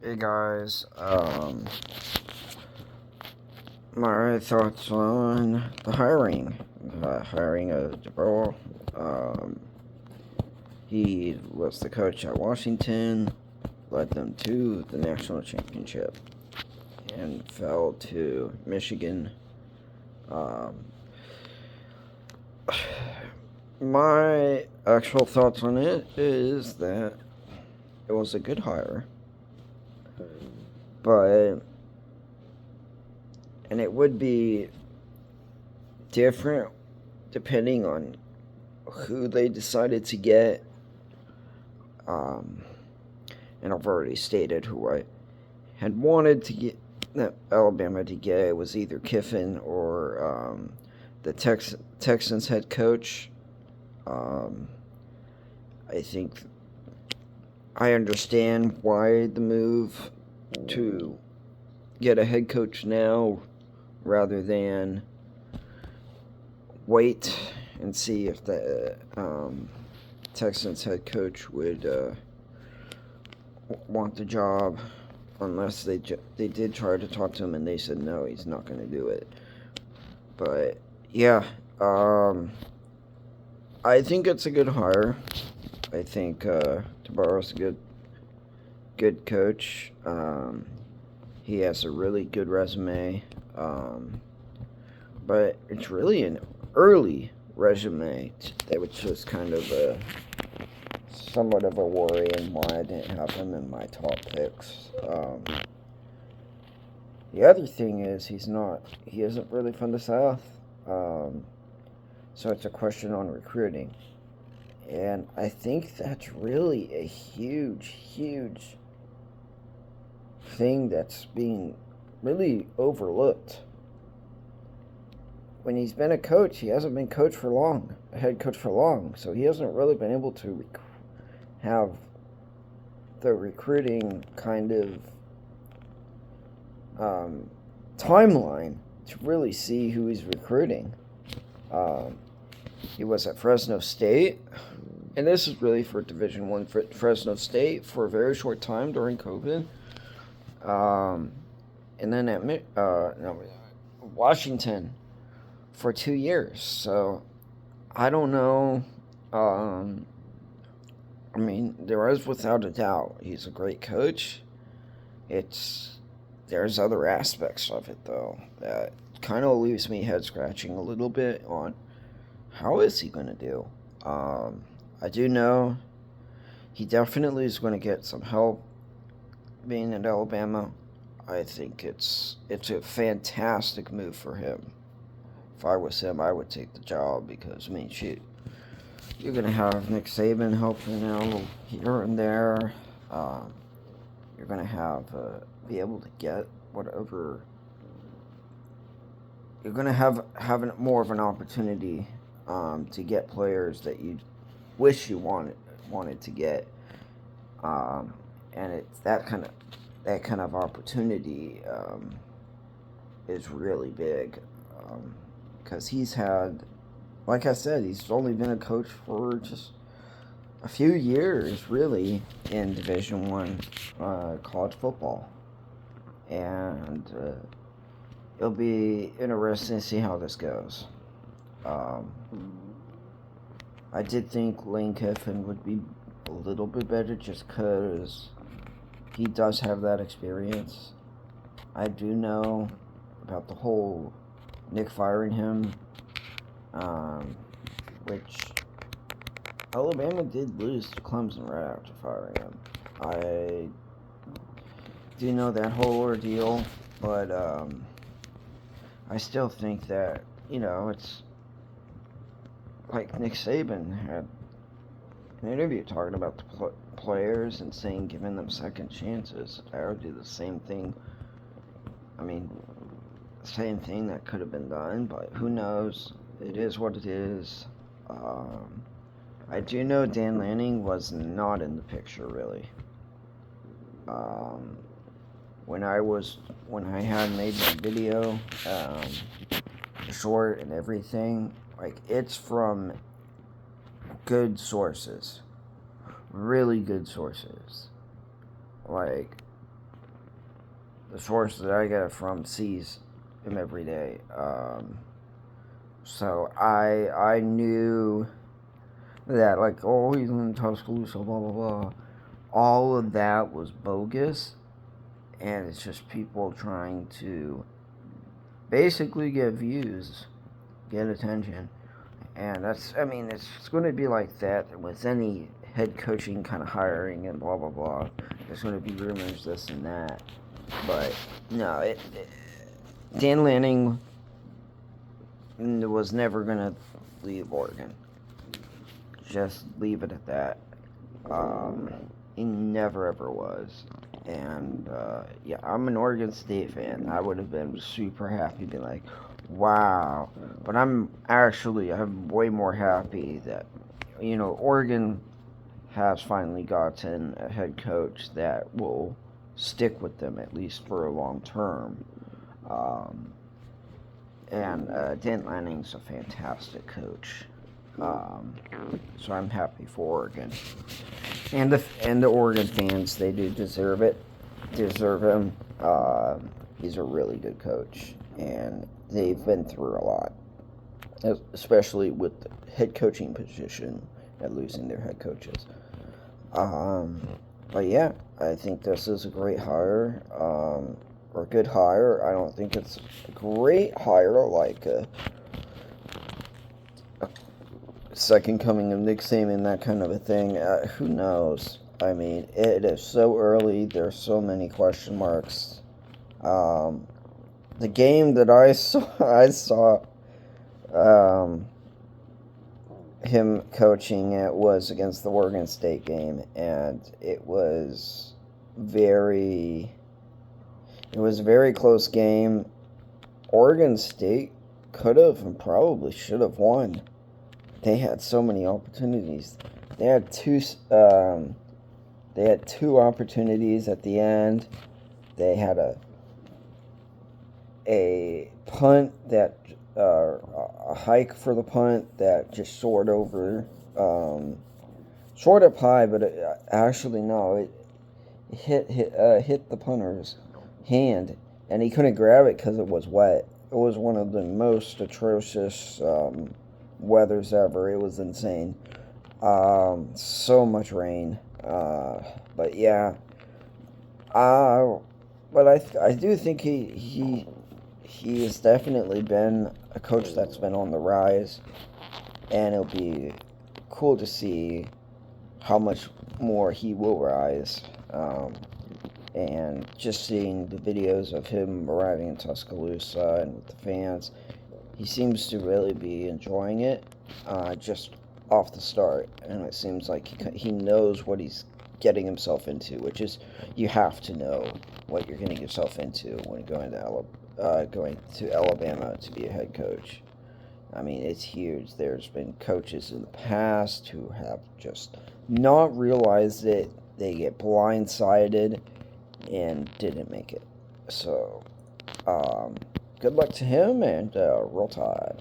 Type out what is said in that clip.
Hey guys, my thoughts on the hiring of DeBoer. Um, he was the coach at Washington, led them to the national championship, and fell to Michigan. Um, my actual thoughts on it is that it was a good hire, but and it would be different depending on who they decided to get. Um, and I've already stated who I had wanted to get Alabama to get. It was either Kiffin or the Texans head coach. I think I understand why the move to get a head coach now rather than wait and see if the Texans head coach would want the job, unless they did try to talk to him and they said no, he's not going to do it. But yeah, I think it's a good hire. I think DeBoer's a good coach. He has a really good resume, but it's really an early resume that was just kind of somewhat of a worry, and why I didn't have him in my top picks. The other thing is he isn't really from the South, so it's a question on recruiting, and I think that's really a huge thing that's being really overlooked. When he's been a coach, he hasn't been a head coach for long, so he hasn't really been able to have the recruiting kind of timeline to really see who he's recruiting. He was at Fresno State, and this is really for Division I Fresno State for a very short time during COVID. And then at Washington for 2 years. So I don't know. I mean, there is without a doubt he's a great coach. There's other aspects of it though that kind of leaves me head scratching a little bit on how is he going to do. I do know he definitely is going to get some help being at Alabama. I think it's a fantastic move for him. If I was him, I would take the job because, I mean, shoot, you're going to have Nick Saban helping out here and there. You're going to have be able to get whatever. You're going to have more of an opportunity to get players that you wish you wanted to get, and it's that kind of opportunity is really big, because he's had, like I said, he's only been a coach for just a few years, really, in Division I college football, and it'll be interesting to see how this goes. I did think Lane Kiffin would be a little bit better just because he does have that experience. I do know about the whole Nick firing him, which Alabama did lose to Clemson right after firing him. I do know that whole ordeal, but I still think that, it's like Nick Saban had an interview talking about the players and saying giving them second chances. I would do the same thing. I mean, same thing that could have been done, but who knows? It is what it is. I do know Dan Lanning was not in the picture, really. When I had made my video, short and everything, like, it's from good sources, really good sources. Like, the source that I get it from sees him every day. So I knew that, like, oh, he's in Tuscaloosa, blah blah blah. All of that was bogus, and it's just people trying to basically get views, get attention. And I mean, it's going to be like that with any head coaching kind of hiring and blah, blah, blah. There's going to be rumors, this and that. But, no, Dan Lanning was never going to leave Oregon. Just leave it at that. He never, ever was. And, yeah, I'm an Oregon State fan. I would have been super happy to be like, wow. But I'm way more happy that, Oregon has finally gotten a head coach that will stick with them at least for a long term. And Dan Lanning's a fantastic coach. So I'm happy for Oregon. And the Oregon fans, they do deserve it. Deserve him. He's a really good coach. And they've been through a lot, especially with the head coaching position and losing their head coaches. But yeah, I think this is a great hire, or a good hire. I don't think it's a great hire like a second coming of Nick Saban, that kind of a thing. Who knows? I mean, it is so early. There's so many question marks. The game that I saw him coaching it was against the Oregon State game, and it was a very close game. Oregon State could have and probably should have won. They had so many opportunities. They had two opportunities at the end. They had a punt that a hike for the punt that just soared over, sort of high, but it hit the punter's hand, and he couldn't grab it because it was wet. It was one of the most atrocious weathers ever. It was insane. So much rain. But yeah. But I do think he has definitely been a coach that's been on the rise, and it'll be cool to see how much more he will rise. And just seeing the videos of him arriving in Tuscaloosa and with the fans, he seems to really be enjoying it, just off the start. And it seems like he knows what he's getting himself into, which is, you have to know what you're getting yourself into when going to Alabama to be a head coach. I mean, it's huge. There's been coaches in the past who have just not realized it. They get blindsided and didn't make it. So, good luck to him, and roll Tide.